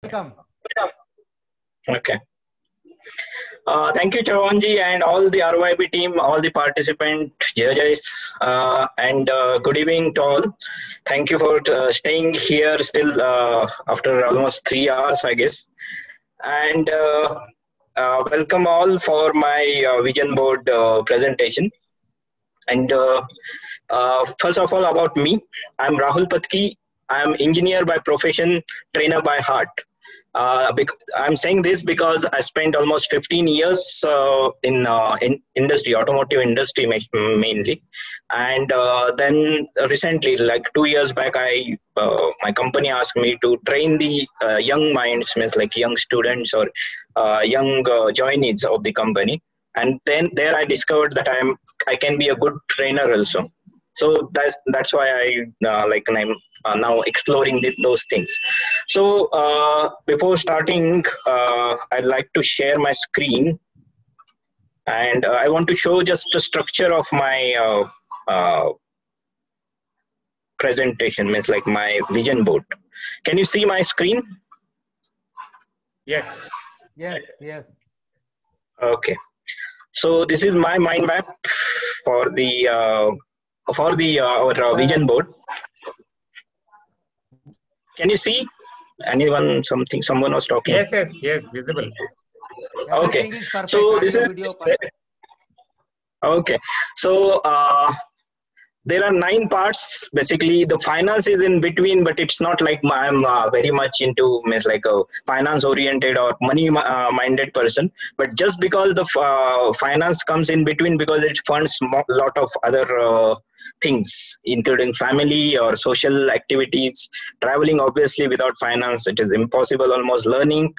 Welcome. Okay. Thank you, Chavanji, and all the RYB team, all the participants, judges, and good evening to all. Thank you for staying here still after almost 3 hours, I guess. And welcome all for my vision board presentation. And first of all, about me, I'm Rahul Patki. I'm engineer by profession, trainer by heart. I'm saying this because I spent almost 15 years in industry, automotive industry mainly, and then recently, like 2 years back, my company asked me to train the young minds, means like young students or young joinees of the company, and then there I discovered that I can be a good trainer also. So that's why I'm now exploring those things. So before starting, I'd like to share my screen, and I want to show just the structure of my presentation, means like my vision board. Can you see my screen? Yes. Yes. Okay. So this is my mind map for the our vision board. Can you see? Anyone? Someone was talking. Yes. Visible. Okay. Everything is perfect. So this is Video perfect. okay. So there are 9 parts. Basically, the finance is in between, but it's not like I'm very much into means like a finance oriented or money minded person. But just because the finance comes in between, because it funds a lot of other things, including family or social activities, traveling. Obviously, without finance, it is impossible. Almost learning.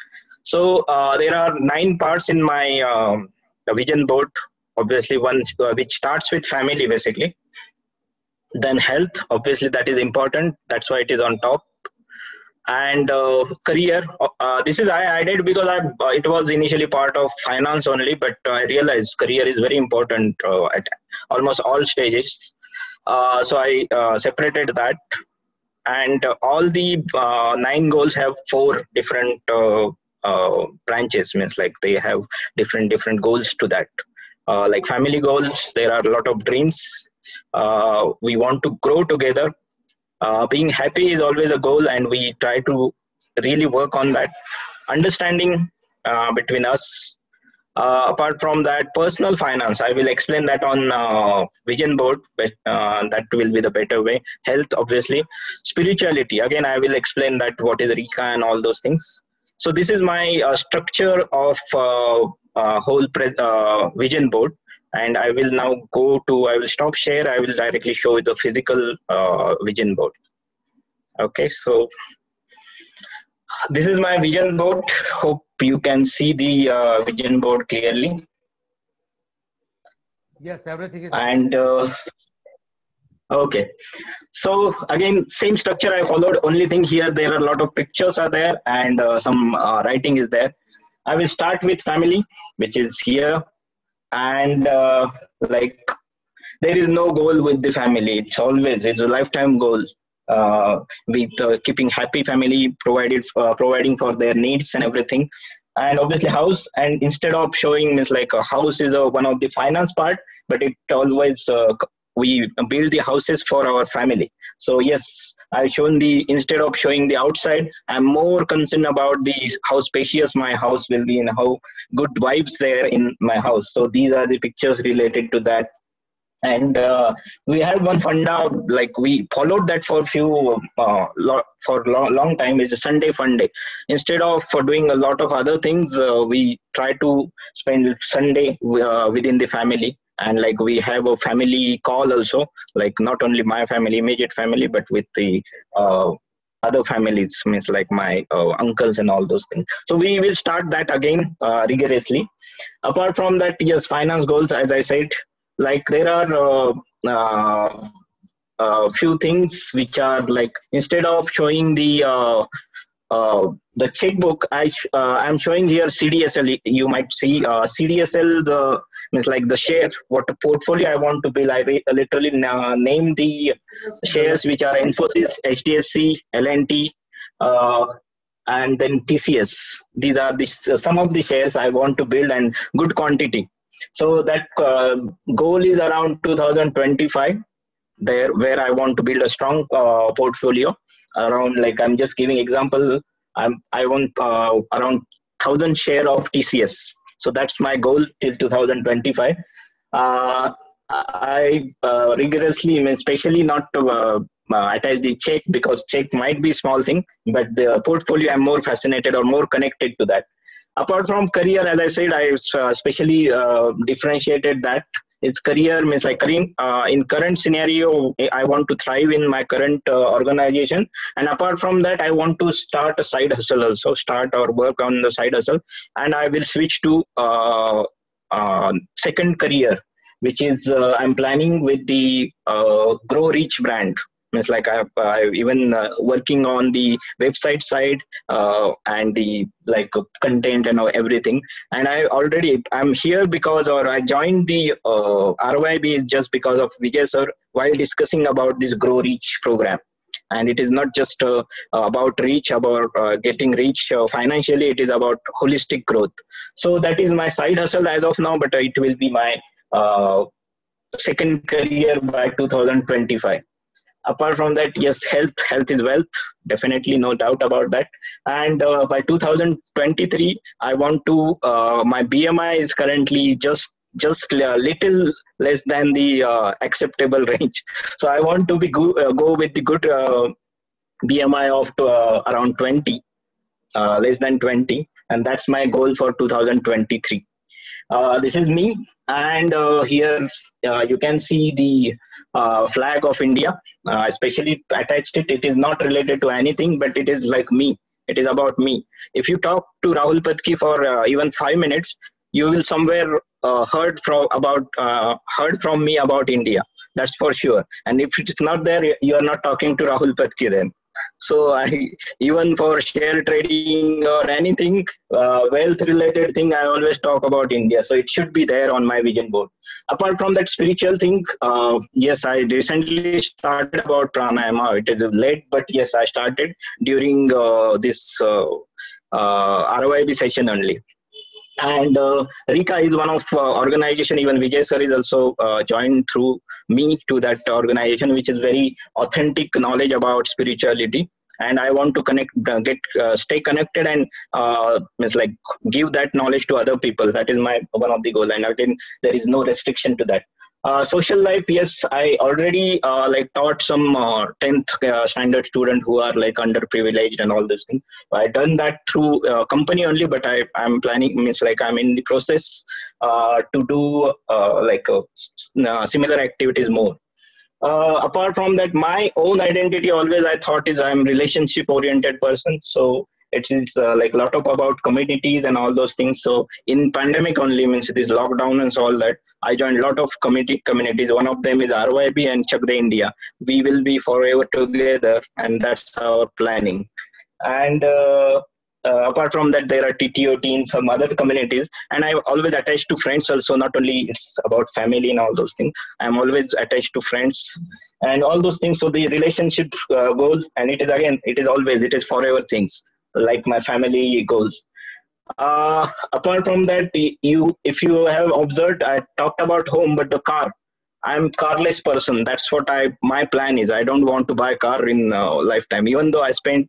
So there are 9 parts in my vision board. Obviously, one which starts with family, basically. Then health, obviously that is important, that's why it is on top. And career, this is I added because it was initially part of finance only, but I realized career is very important at almost all stages. So I separated that. And all the 9 goals have 4 different branches, means like they have different goals to that. Like family goals, there are a lot of dreams. We want to grow together. Being happy is always a goal, and we try to really work on that. Understanding between us. Apart from that, personal finance, I will explain that on vision board, but that will be the better way. Health, obviously. Spirituality, again, I will explain that what is Rika and all those things. So this is my structure of whole vision board. And I will now I will stop share. I will directly show you the physical vision board. Okay, so this is my vision board. Hope you can see the vision board clearly. Yes, everything is. And okay, so again, same structure I followed. Only thing here, there are a lot of pictures are there, and some writing is there. I will start with family, which is here. And like there is no goal with the family, it's a lifetime goal, with keeping happy family, providing for their needs and everything. And obviously house, and instead of showing is like a house is one of the finance part, but it always we build the houses for our family. So yes, I've shown instead of showing the outside, I'm more concerned about how spacious my house will be and how good vibes there in my house. So these are the pictures related to that. And we had one funda, like we followed that for long time. It's a Sunday fun day. Instead of for doing a lot of other things, we try to spend Sunday within the family. And like we have a family call also, like not only my family, immediate family, but with the other families, means like my uncles and all those things. So we will start that again rigorously. Apart from that, yes, finance goals, as I said, like there are few things which are like, instead of showing the checkbook, I'm showing here CDSL. You might see CDSL means like the share, what portfolio I want to build. I literally name the shares which are Infosys, HDFC, L&T, and then TCS. These are some of the shares I want to build, and good quantity. So that goal is around 2025, there where I want to build a strong portfolio around, like I'm just giving example. I want around 1,000 share of TCS. So that's my goal till 2025. I rigorously, especially not to attach the check, because check might be small thing, but the portfolio I'm more fascinated or more connected to that. Apart from career, as I said, I specially differentiated that it's career means like in current scenario, I want to thrive in my current organization, and apart from that, I want to start a side hustle also, start or work on the side hustle, and I will switch to second career, which is I'm planning with the Grow Reach brand. It's like I even working on the website side and the like content and everything. And I'm here because, or I joined the RYB just because of Vijay sir while discussing about this Grow Reach program. And it is not just about reach, about getting reach financially. It is about holistic growth. So that is my side hustle as of now, but it will be my second career by 2025. Apart from that, yes, health is wealth, definitely, no doubt about that. And by 2023, I want to my BMI is currently just a little less than the acceptable range, so I want to be go with the good BMI of around 20, less than 20, and that's my goal for 2023. This is me, and here you can see the flag of India. Especially attached it. It is not related to anything, but it is like me. It is about me. If you talk to Rahul Patki for even 5 minutes, you will somewhere heard from me about India. That's for sure. And if it's not there, you are not talking to Rahul Patki then. So I, even for share trading or anything wealth related thing, I always talk about India. So it should be there on my vision board. Apart from that spiritual thing, yes, I recently started about pranayama. It is late, but yes, I started during this RYB session only. And Rika is one of organization. Even Vijay sir is also joined through me to that organization, which is very authentic knowledge about spirituality. And I want to connect, stay connected, and means like give that knowledge to other people. That is my one of the goal, and again, there is no restriction to that. Social life, yes, I already like taught some 10th standard student who are like underprivileged and all those things. I done that through company only, but I'm planning, means like I'm in the process to do similar activities more. Apart from that, my own identity always I thought is I'm relationship oriented person. So it is like a lot of about communities and all those things. So in pandemic only, means this lockdown and so all that, I joined a lot of communities. One of them is RYB and Chak De India. We will be forever together, and that's our planning. And apart from that, there are TTOT in some other communities, and I always attached to friends also. Not only it's about family and all those things, I'm always attached to friends and all those things. So the relationship goals, and it is forever things, like my family goals. Apart from that, if you have observed, I talked about home, but the car, I'm carless person. That's what my plan is. I don't want to buy a car in lifetime, even though I spent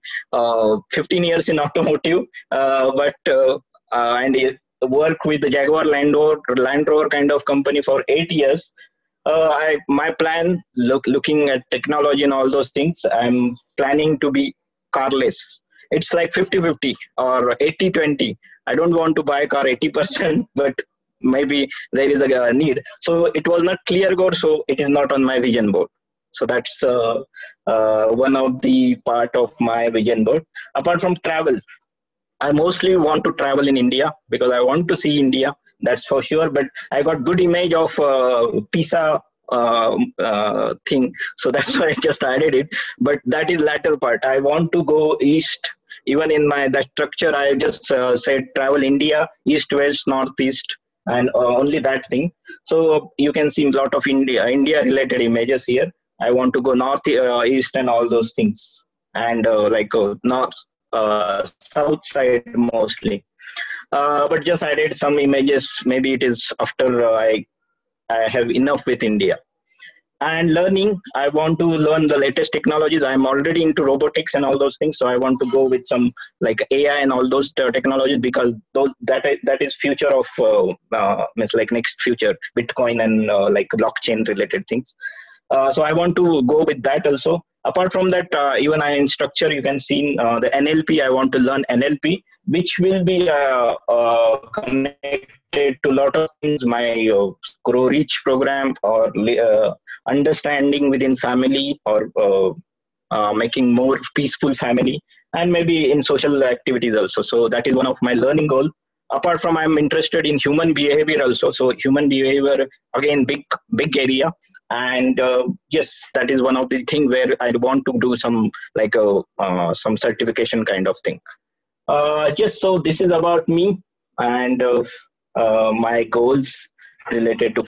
15 years in automotive, and work with the Jaguar Land Rover kind of company for 8 years. My plan, looking at technology and all those things, I'm planning to be carless. It's like 50-50 or 80-20. I don't want to buy a car 80%, but maybe there is a need. So it was not clear goal, so it is not on my vision board. So that's one of the part of my vision board. Apart from travel, I mostly want to travel in India because I want to see India. That's for sure. But I got good image of Pisa thing, so that's why I just added it. But that is latter part. I want to go east. Even in that structure, I just said travel India, east, west, northeast, and only that thing. So you can see a lot of India related images here. I want to go north, east, and all those things, and north, south side mostly. But just I did some images. Maybe it is after I have enough with India. And learning, I want to learn the latest technologies. I'm already into robotics and all those things, so I want to go with some like AI and all those technologies, because that is future of means like next future, Bitcoin and like blockchain related things. So I want to go with that also. Apart from that, even I in structure, you can see the NLP. I want to learn NLP, which will be connected to a lot of things. My Grow Rich program, or understanding within family, or making more peaceful family, and maybe in social activities also. So that is one of my learning goal. Apart from, I'm interested in human behavior also. So human behavior, again, big area. And yes, that is one of the thing where I want to do some like some certification kind of thing. Yes, so this is about me, and my goals related to